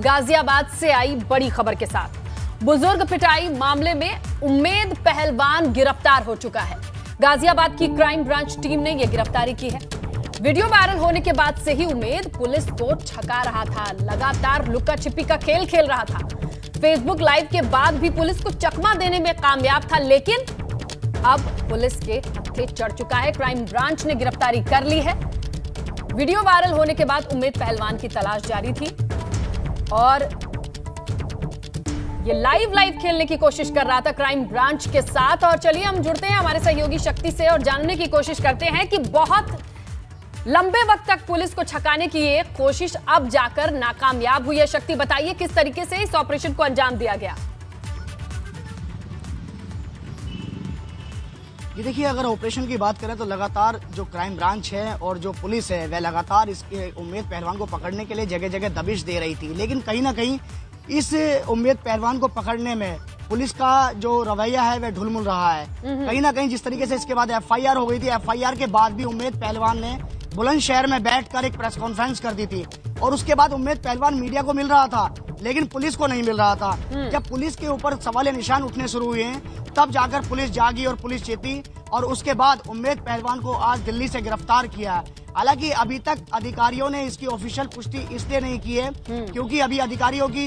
गाजियाबाद से आई बड़ी खबर के साथ। बुजुर्ग पिटाई मामले में उम्मेद पहलवान गिरफ्तार हो चुका है। गाजियाबाद की क्राइम ब्रांच टीम ने यह गिरफ्तारी की है। वीडियो वायरल होने के बाद से ही उम्मेद पुलिस को छका रहा था, लगातार लुका छिपी का खेल खेल रहा था। फेसबुक लाइव के बाद भी पुलिस को चकमा देने में कामयाब था, लेकिन अब पुलिस के हत्थे चढ़ चुका है। क्राइम ब्रांच ने गिरफ्तारी कर ली है। वीडियो वायरल होने के बाद उम्मेद पहलवान की तलाश जारी थी और ये लाइव खेलने की कोशिश कर रहा था क्राइम ब्रांच के साथ। और चलिए हम जुड़ते हैं हमारे सहयोगी शक्ति से और जानने की कोशिश करते हैं कि बहुत लंबे वक्त तक पुलिस को छकाने की ये कोशिश अब जाकर नाकामयाब हुई है। शक्ति, बताइए किस तरीके से इस ऑपरेशन को अंजाम दिया गया। ये देखिए, अगर ऑपरेशन की बात करें तो लगातार जो क्राइम ब्रांच है और जो पुलिस है वह लगातार इसके उम्मेद पहलवान को पकड़ने के लिए जगह जगह दबिश दे रही थी। लेकिन कहीं ना कहीं इस उम्मेद पहलवान को पकड़ने में पुलिस का जो रवैया है वह ढुलमुल रहा है। कहीं ना कहीं जिस तरीके से इसके बाद एफआईआर हो गई थी, एफआईआर के बाद भी उम्मेद पहलवान ने बुलंदशहर में बैठकर एक प्रेस कॉन्फ्रेंस कर दी थी और उसके बाद उम्मेद पहलवान मीडिया को मिल रहा था लेकिन पुलिस को नहीं मिल रहा था। जब पुलिस के ऊपर सवाल निशान उठने शुरू हुए हैं तब जाकर पुलिस जागी और पुलिस चेती और उसके बाद उम्मेद पहलवान को आज दिल्ली से गिरफ्तार किया। हालांकि अभी तक अधिकारियों ने इसकी ऑफिशियल पुष्टि इसलिए नहीं की है क्योंकि अभी अधिकारियों की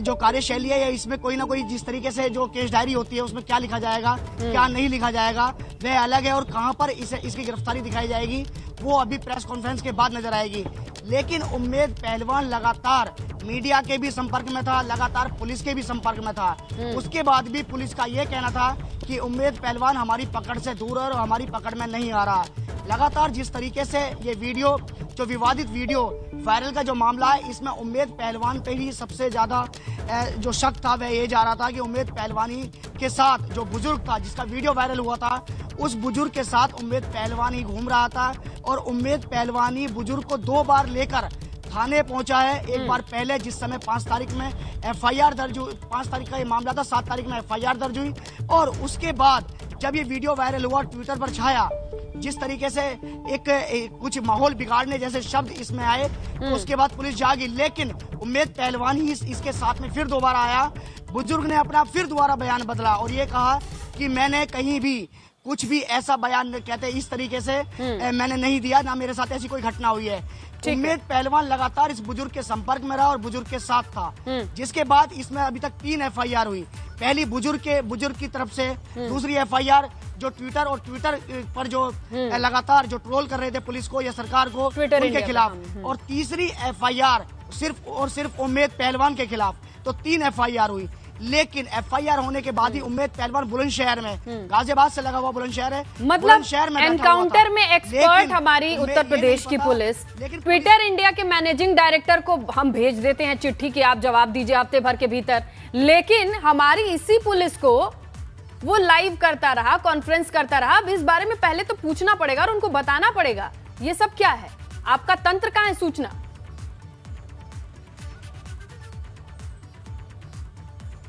जो कार्यशैली है इसमें कोई ना कोई जिस तरीके से जो केस डायरी होती है उसमें क्या लिखा जाएगा क्या नहीं लिखा जाएगा वह अलग है और कहां पर इसकी गिरफ्तारी दिखाई जाएगी वो अभी प्रेस कॉन्फ्रेंस के बाद नजर आएगी। लेकिन उम्मेद पहलवान लगातार मीडिया के भी संपर्क में था, लगातार पुलिस के भी संपर्क में था। उसके बाद भी पुलिस का ये कहना था कि उम्मेद पहलवान हमारी पकड़ से दूर है और हमारी पकड़ में नहीं आ रहा। लगातार जिस तरीके से ये वीडियो जो विवादित वीडियो वायरल का जो मामला है इसमें उम्मेद पहलवान पे ही सबसे ज्यादा जो शक था वह ये जा रहा था कि उम्मेद पहलवानी के साथ जो बुजुर्ग था जिसका वीडियो वायरल हुआ था उस बुजुर्ग के साथ उम्मेद पहलवान ही घूम रहा था और उम्मेद पहलवानी बुजुर्ग को 2 बार लेकर थाने पहुंचा है। एक बार पहले जिस समय 5 तारीख में एफआईआर दर्ज हुई, 5 तारीख का ये मामला था, 7 तारीख में एफआईआर दर्ज हुई और उसके बाद जब ये वीडियो वायरल हुआ ट्विटर पर छाया जिस तरीके से एक कुछ माहौल बिगाड़ने जैसे शब्द इसमें आए तो उसके बाद पुलिस जागी। लेकिन उम्मेद पहलवान ही इसके साथ में फिर दोबारा आया। बुजुर्ग ने अपना फिर दोबारा बयान बदला और ये कहा कि मैंने कहीं भी कुछ भी ऐसा बयान कहते इस तरीके से मैंने नहीं दिया, ना मेरे साथ ऐसी कोई घटना हुई है। उम्मेद पहलवान लगातार इस बुजुर्ग के संपर्क में रहा और बुजुर्ग के साथ था जिसके बाद इसमें अभी तक 3 एफआईआर हुई। पहली बुजुर्ग की तरफ से, दूसरी एफआईआर जो ट्विटर पर जो लगातार जो ट्रोल कर रहे थे पुलिस को या सरकार को उनके खिलाफ, और तीसरी एफआईआर सिर्फ उम्मेद पहलवान के खिलाफ। तो 3 एफआईआर हुई। लेकिन एफआईआर होने के बाद ही उम्मेद पहलवान बुलंदशहर में, गाजियाबाद से लगा हुआ बुलंदशहर है, मतलब एनकाउंटर में एक्सपर्ट हमारी उत्तर प्रदेश की पुलिस ट्विटर इंडिया के मैनेजिंग डायरेक्टर को हम भेज देते हैं चिट्ठी कि आप जवाब दीजिए हफ्ते भर के भीतर, लेकिन हमारी इसी पुलिस को वो लाइव करता रहा, कॉन्फ्रेंस करता रहा। अब इस बारे में पहले तो पूछना पड़ेगा और उनको बताना पड़ेगा ये सब क्या है, आपका तंत्र कहां है सूचना।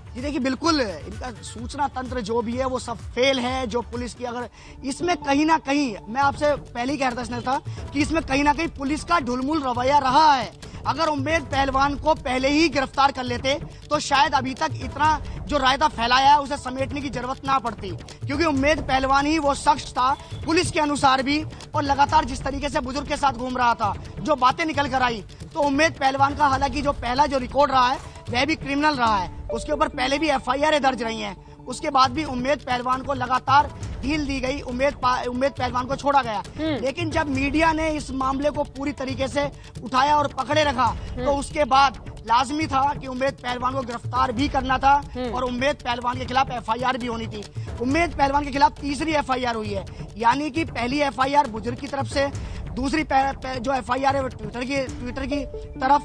जी देखिए, बिल्कुल इनका सूचना तंत्र जो भी है वो सब फेल है। जो पुलिस की अगर इसमें कहीं ना कहीं, मैं आपसे पहले ही कह रहा था कि इसमें कहीं ना कहीं पुलिस का ढुलमुल रवैया रहा है। अगर उम्मेद पहलवान को पहले ही गिरफ्तार कर लेते तो शायद अभी तक इतना जो रायता फैलाया है उसे समेटने की जरूरत ना पड़ती, क्योंकि उम्मेद पहलवान ही वो शख्स था पुलिस के अनुसार भी और लगातार जिस तरीके से बुजुर्ग के साथ घूम रहा था, जो बातें निकल कर आई। तो उम्मेद पहलवान का हालांकि जो पहला जो रिकॉर्ड रहा है वह भी क्रिमिनल रहा है, उसके ऊपर पहले भी एफआईआर दर्ज रही हैं। उसके बाद भी उम्मेद पहलवान को लगातार ढील दी गई, उम्मेद पहलवान को छोड़ा गया। लेकिन जब मीडिया ने इस मामले को पूरी तरीके से उठाया और पकड़े रखा तो उसके बाद लाजमी था कि उम्मेद पहलवान को गिरफ्तार भी करना था और उम्मेद पहलवान के खिलाफ एफआईआर भी होनी थी। उम्मेद पहलवान के खिलाफ तीसरी एफआईआर हुई है, यानी कि पहली एफआईआर बुजुर्ग की तरफ से, दूसरी जो एफआईआर है वो ट्विटर की तरफ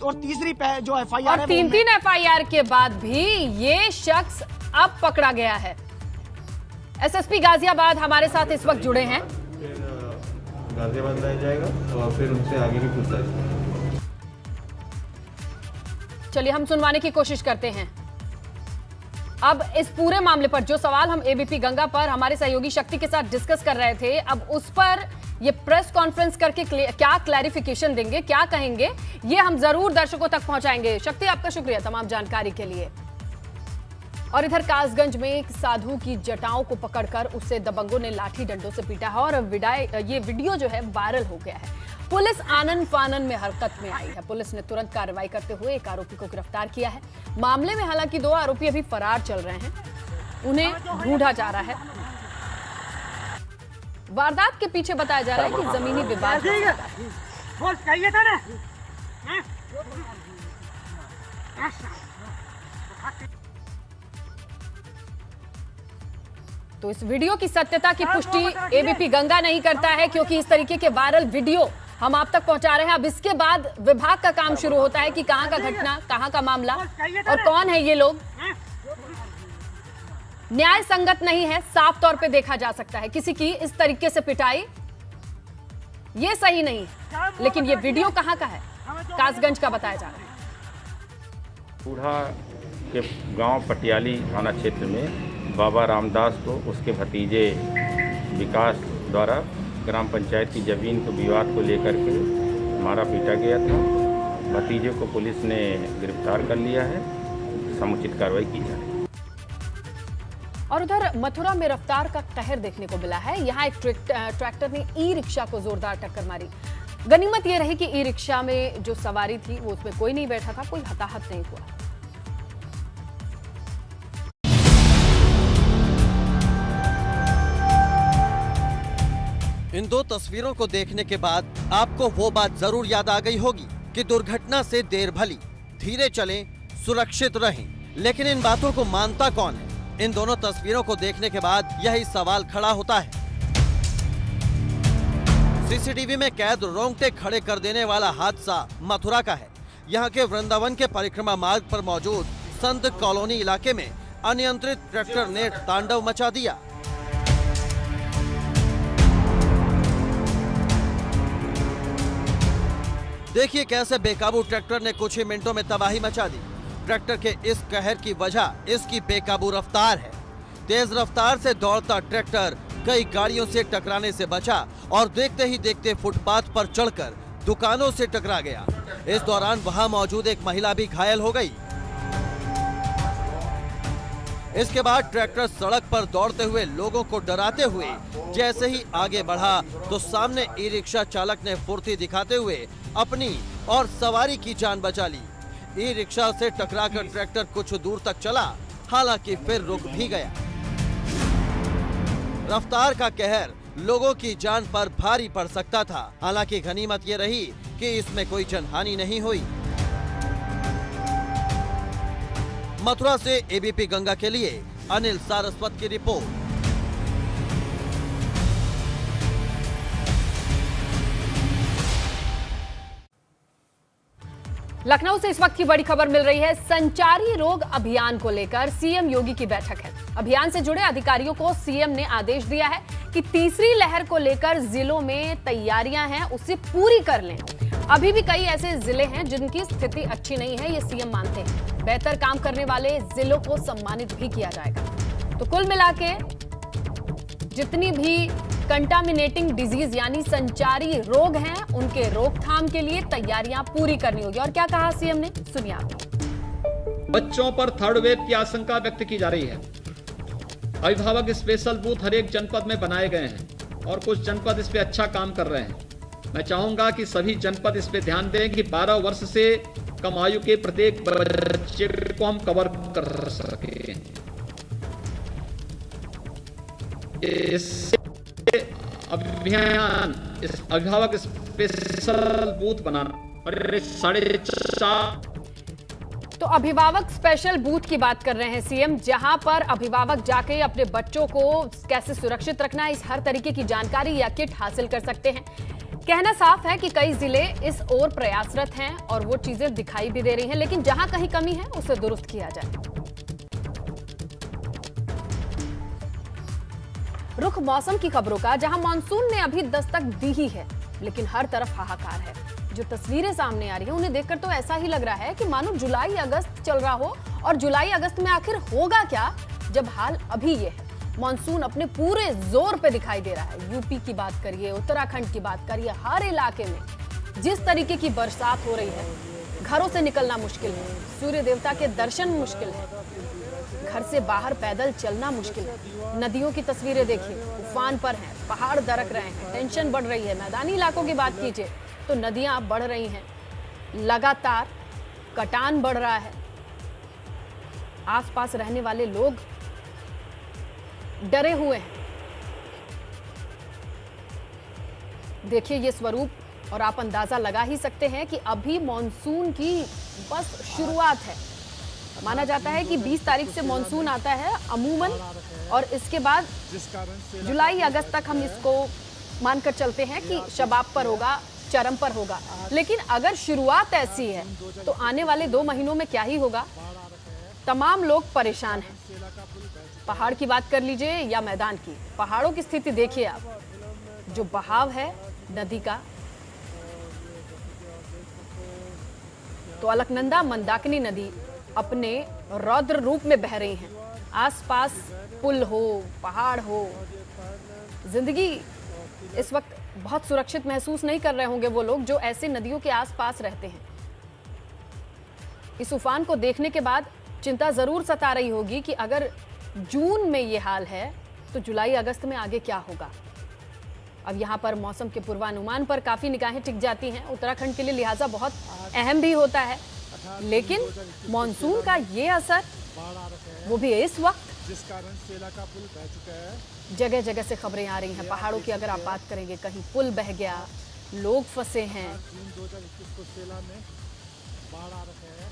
और तीसरी जो एफआईआर है, 3 एफआईआर के बाद भी ये शख्स अब पकड़ा गया है। एसएसपी गाजियाबाद हमारे साथ इस वक्त जुड़े हैं। गाजियाबाद लाया जाएगा और फिर उनसे आगे की पूछताछ। चलिए हम सुनवाने की कोशिश करते हैं। अब इस पूरे मामले पर जो सवाल हम एबीपी गंगा पर हमारे सहयोगी शक्ति के साथ डिस्कस कर रहे थे, अब उस पर ये प्रेस कॉन्फ्रेंस करके क्या क्लैरिफिकेशन देंगे, क्या कहेंगे, ये हम जरूर दर्शकों तक पहुंचाएंगे। शक्ति, आपका शुक्रिया तमाम जानकारी के लिए। और इधर कासगंज में एक साधु की जटाओं को पकड़कर उसे दबंगों ने लाठी डंडों से पीटा है और ये वीडियो जो है वायरल हो गया है। पुलिस आनन फानन में हरकत में आई है। पुलिस ने तुरंत कार्रवाई करते हुए एक आरोपी को गिरफ्तार किया है। मामले में हालांकि 2 आरोपी अभी फरार चल रहे हैं, उन्हें ढूंढा जा रहा है। वारदात के पीछे बताया जा रहा है कि जमीनी विवाद तो इस वीडियो की सत्यता की पुष्टि एबीपी गंगा नहीं करता है, क्योंकि इस तरीके के वायरल वीडियो हम आप तक पहुंचा रहे हैं। अब इसके बाद विभाग का काम शुरू होता है कि कहां का घटना, कहां का मामला और कौन है ये लोग। न्याय संगत नहीं है, साफ तौर पे देखा जा सकता है। किसी की इस तरीके से पिटाई ये सही नहीं है, लेकिन ये वीडियो कहां का है, कासगंज का बताया जा रहा है। बूढ़ा के गांव पटियाली थाना क्षेत्र में बाबा रामदास को उसके भतीजे विकास द्वारा ग्राम पंचायत की जमीन के विवाद को लेकर के मारा पीटा गया था। भतीजे को पुलिस ने गिरफ्तार कर लिया है, समुचित कार्रवाई की जा रही है। और उधर मथुरा में रफ्तार का कहर देखने को मिला है। यहाँ एक ट्रैक्टर ने ई रिक्शा को जोरदार टक्कर मारी। गनीमत ये रही कि ई रिक्शा में जो सवारी थी वो उसमें कोई नहीं बैठा था, कोई हताहत नहीं हुआ। इन 2 तस्वीरों को देखने के बाद आपको वो बात जरूर याद आ गई होगी कि दुर्घटना से देर भली, धीरे चलें, सुरक्षित रहें। लेकिन इन बातों को मानता कौन है? इन दोनों तस्वीरों को देखने के बाद यही सवाल खड़ा होता है। सीसीटीवी में कैद रोंगटे खड़े कर देने वाला हादसा मथुरा का है। यहाँ के वृंदावन के परिक्रमा मार्ग पर मौजूद संत कॉलोनी इलाके में अनियंत्रित ट्रैक्टर ने तांडव मचा दिया। देखिए कैसे बेकाबू ट्रैक्टर ने कुछ ही मिनटों में तबाही मचा दी। ट्रैक्टर के इस कहर की वजह इसकी बेकाबू रफ्तार है। तेज रफ्तार से दौड़ता ट्रैक्टर कई गाड़ियों से टकराने से बचा और देखते ही देखते फुटपाथ पर चढ़कर दुकानों से टकरा गया। इस दौरान वहां मौजूद एक महिला भी घायल हो गई। इसके बाद ट्रैक्टर सड़क पर दौड़ते हुए लोगों को डराते हुए जैसे ही आगे बढ़ा तो सामने ई रिक्शा चालक ने फुर्ती दिखाते हुए अपनी और सवारी की जान बचा ली। ई रिक्शा से टकराकर ट्रैक्टर कुछ दूर तक चला, हालांकि फिर रुक भी गया। रफ्तार का कहर लोगों की जान पर भारी पड़ सकता था। हालांकि गनीमत ये रही कि इसमें कोई जनहानि नहीं हुई। मथुरा से एबीपी गंगा के लिए अनिल सारस्वत की रिपोर्ट। लखनऊ से इस वक्त की बड़ी खबर मिल रही है। संचारी रोग अभियान को लेकर सीएम योगी की बैठक है। अभियान से जुड़े अधिकारियों को सीएम ने आदेश दिया है कि तीसरी लहर को लेकर जिलों में तैयारियां हैं उसे पूरी कर लें। अभी भी कई ऐसे जिले हैं जिनकी स्थिति अच्छी नहीं है, ये सीएम मानते हैं। बेहतर काम करने वाले जिलों को सम्मानित भी किया जाएगा। तो कुल मिलाके जितनी भी कंटामिनेटिंग डिजीज यानी संचारी रोग हैं उनके रोकथाम के लिए तैयारियां पूरी करनी होगी। और क्या कहा सीएम ने, सुनिए आप। बच्चों पर 3rd वेव की आशंका व्यक्त की जा रही है। अभिभावक स्पेशल बूथ हर एक जनपद में बनाए गए हैं और कुछ जनपद इस पे अच्छा काम कर रहे हैं। मैं चाहूंगा कि सभी जनपद इस पे ध्यान दें कि 12 वर्ष से कम आयु के प्रत्येक बच्चे को हम कवर कर सके। इस अभियान इस अभिभावक स्पेशल बूथ बनाना और 4.5 तो अभिभावक स्पेशल बूथ की बात कर रहे हैं सीएम, जहां पर अभिभावक जाके अपने बच्चों को कैसे सुरक्षित रखना है इस हर तरीके की जानकारी या किट हासिल कर सकते हैं। कहना साफ है कि कई जिले इस ओर प्रयासरत हैं और वो चीजें दिखाई भी दे रही हैं, लेकिन जहां कहीं कमी है उसे दुरुस्त किया जाए। रुख मौसम की खबरों का, जहां मानसून ने अभी दस्तक दी ही है लेकिन हर तरफ हाहाकार है। जो तस्वीरें सामने आ रही हैं उन्हें देखकर तो ऐसा ही लग रहा है कि मानो जुलाई अगस्त चल रहा हो। और जुलाई अगस्त में आखिर होगा क्या जब हाल अभी ये है। मॉनसून अपने पूरे जोर पे दिखाई दे रहा है। यूपी की बात करिए, उत्तराखंड की बात करिए, हर इलाके में जिस तरीके की बरसात हो रही है, घरों से निकलना मुश्किल है, सूर्य देवता के दर्शन मुश्किल है, घर से बाहर पैदल चलना मुश्किल है। नदियों की तस्वीरें देखिए, उफान पर हैं, पहाड़ दरक रहे हैं, टेंशन बढ़ रही है। मैदानी इलाकों की बात कीजिए तो नदियां बढ़ रही हैं, लगातार कटान बढ़ रहा है। आसपास रहने वाले लोग डरे हुए हैं। देखिए ये स्वरूप और आप अंदाजा लगा ही सकते हैं कि अभी मॉनसून की बस शुरुआत है। माना जाता है कि 20 तारीख से मॉनसून आता है अमूमन, और इसके बाद जुलाई अगस्त तक हम इसको मानकर चलते हैं कि शबाब पर होगा, चरम पर होगा। लेकिन अगर शुरुआत ऐसी है तो आने वाले 2 महीनों में क्या ही होगा। तमाम लोग परेशान हैं। पहाड़ की बात कर लीजिए या मैदान की, पहाड़ों की स्थिति देखिए आप। जो बहाव है नदी का, तो अलकनंदा मंदाकिनी नदी अपने रौद्र रूप में बह रही हैं। आसपास पुल हो, पहाड़ हो, जिंदगी इस वक्त बहुत सुरक्षित महसूस नहीं कर रहे होंगे वो लोग जो ऐसे नदियों के आसपास रहते हैं। इस उफान को देखने के बाद चिंता जरूर सता रही होगी कि अगर जून में ये हाल है तो जुलाई अगस्त में आगे क्या होगा। अब यहाँ पर मौसम के पूर्वानुमान पर काफी निगाहें टिक जाती हैं, उत्तराखंड के लिए लिहाजा बहुत अहम भी होता है। लेकिन मॉनसून का ये असर, वो भी इस वक्त, जिस कारण सेला का पुल बह चुका है। जगह जगह से खबरें आ रही हैं। पहाड़ों की अगर आप बात करेंगे, कहीं पुल बह गया, लोग फंसे हैं। जून 2021 को सेला में बाढ़ आ रहा है,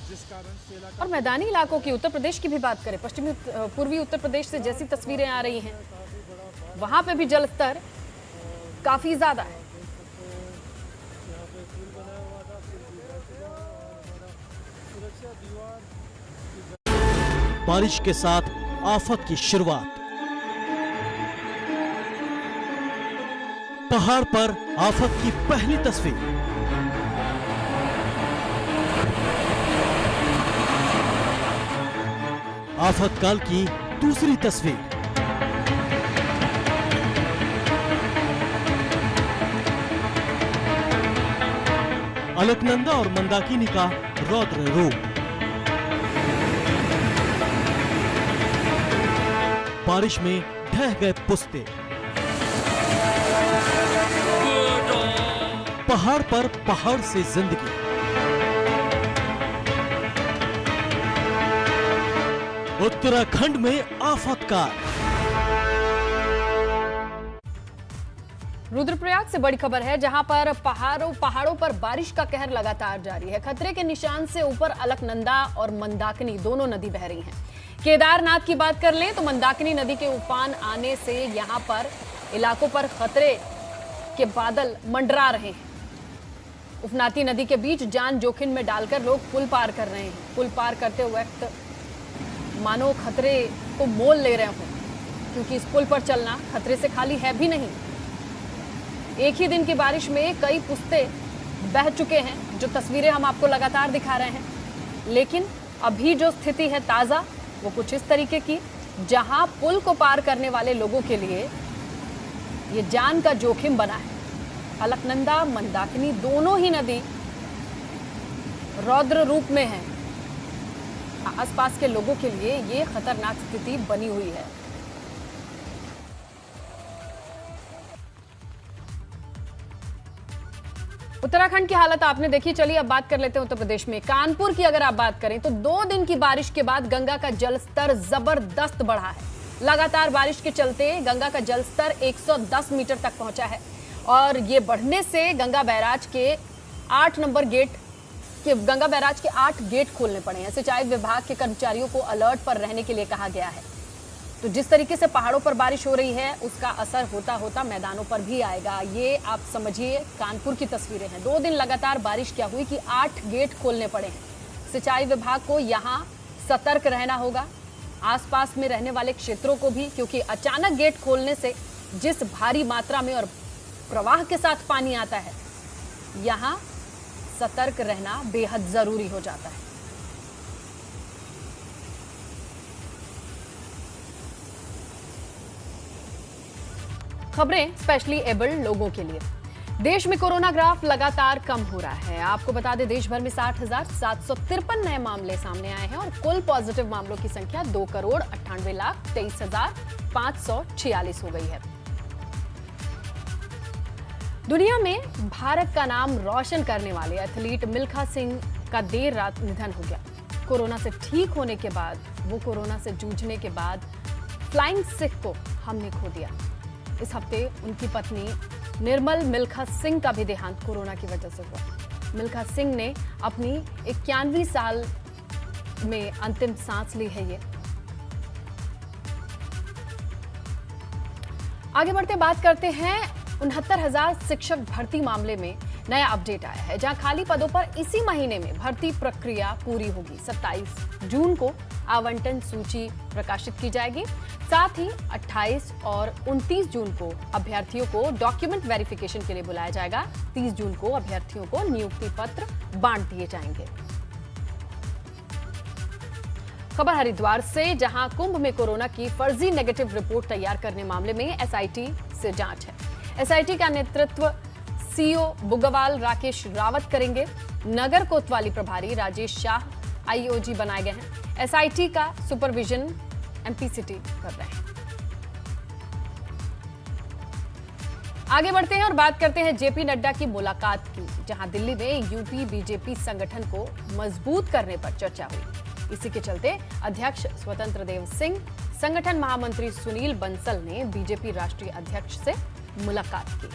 जिस कारण सेला का और मैदानी इलाकों की, उत्तर प्रदेश की भी बात करें, पश्चिमी पूर्वी उत्तर प्रदेश से जैसी तस्वीरें आ रही हैं, वहां पे भी जल स्तर काफी ज्यादा है। बारिश के साथ आफत की शुरुआत। पहाड़ पर आफत की पहली तस्वीर। आफतकाल की दूसरी तस्वीर। अलकनंदा और मंदाकिनी का रौद्र रूप। बारिश में ढह गए पुस्ते। पहाड़ पर पहाड़ से जिंदगी। उत्तराखंड में आफतकाल। रुद्रप्रयाग से बड़ी खबर है, जहां पर पहाड़ों पर बारिश का कहर लगातार जारी है। खतरे के निशान से ऊपर अलकनंदा और मंदाकिनी दोनों नदी बह रही हैं। केदारनाथ की बात कर लें तो मंदाकिनी नदी के उफान आने से यहां पर इलाकों पर खतरे के बादल मंडरा रहे हैं। उफनाती नदी के बीच जान जोखिम में डालकर लोग पुल पार कर रहे हैं। पुल पार करते वक्त मानो खतरे को मोल ले रहे हों, क्योंकि इस पुल पर चलना खतरे से खाली है भी नहीं। एक ही दिन की बारिश में कई पुस्ते बह चुके हैं, जो तस्वीरें हम आपको लगातार दिखा रहे हैं। लेकिन अभी जो स्थिति है ताजा, वो कुछ इस तरीके की, जहां पुल को पार करने वाले लोगों के लिए ये जान का जोखिम बना है। अलकनंदा मंदाकिनी दोनों ही नदी रौद्र रूप में है। आसपास के लोगों के लिए ये खतरनाक स्थिति बनी हुई है। उत्तराखंड की हालत आपने देखी। चलिए अब बात कर लेते हैं उत्तर प्रदेश में। कानपुर की अगर आप बात करें तो 2 दिन की बारिश के बाद गंगा का जल स्तर जबरदस्त बढ़ा है। लगातार बारिश के चलते गंगा का जल स्तर 110 मीटर तक पहुंचा है, और ये बढ़ने से गंगा बैराज के 8 गेट खोलने पड़े हैं। सिंचाई विभाग के कर्मचारियों को अलर्ट पर रहने के लिए कहा गया है। तो जिस तरीके से पहाड़ों पर बारिश हो रही है, उसका असर होता होता मैदानों पर भी आएगा। ये आप समझिए, कानपुर की तस्वीरें हैं। 2 दिन लगातार बारिश क्या हुई कि 8 गेट खोलने पड़े हैं। सिंचाई विभाग को यहाँ सतर्क रहना होगा, आसपास में रहने वाले क्षेत्रों को भी, क्योंकि अचानक गेट खोलने से जिस भारी मात्रा में और प्रवाह के साथ पानी आता है, यहाँ सतर्क रहना बेहद जरूरी हो जाता है। खबरें स्पेशली एबल्ड लोगों के लिए। देश में कोरोना ग्राफ लगातार कम हो रहा है। आपको बता दें, देश भर में 60,753 नए मामले सामने आए हैं और कुल पॉजिटिव मामलों की संख्या 2,98,23,546 हो गई है। दुनिया में भारत का नाम रोशन करने वाले एथलीट मिल्खा सिंह का देर रात निधन हो गया। कोरोना से ठीक होने के बाद, वो कोरोना से जूझने के बाद फ्लाइंग सिख को हमने खो दिया। इस हफ्ते उनकी पत्नी निर्मल मिल्खा सिंह का भी देहांत कोरोना की वजह से हुआ। मिल्खा सिंह ने अपनी 91 साल में अंतिम सांस ली है। ये आगे बढ़ते बात करते हैं 69,000 शिक्षक भर्ती मामले में नया अपडेट आया है, जहां खाली पदों पर इसी महीने में भर्ती प्रक्रिया पूरी होगी। 27 जून को आवंटन सूची प्रकाशित की जाएगी। साथ ही 28 और 29 जून को अभ्यर्थियों को डॉक्यूमेंट वेरिफिकेशन के लिए बुलाया जाएगा। 30 जून को अभ्यर्थियों को नियुक्ति पत्र बांट दिए जाएंगे। खबर हरिद्वार से, जहां कुंभ में कोरोना की फर्जी नेगेटिव रिपोर्ट तैयार करने मामले में एसआईटी से जांच है। एसआईटी का नेतृत्व सीओ बुग्गावाल राकेश रावत करेंगे। नगर कोतवाली प्रभारी राजेश शाह आईओजी बनाए गए हैं। एसआईटी का सुपरविजन एमपीसीटी कर रहे हैं। आगे बढ़ते हैं और बात करते हैं जेपी नड्डा की मुलाकात की, जहां दिल्ली में यूपी बीजेपी संगठन को मजबूत करने पर चर्चा हुई। इसी के चलते अध्यक्ष स्वतंत्र देव सिंह, संगठन महामंत्री सुनील बंसल ने बीजेपी राष्ट्रीय अध्यक्ष से मुलाकात की।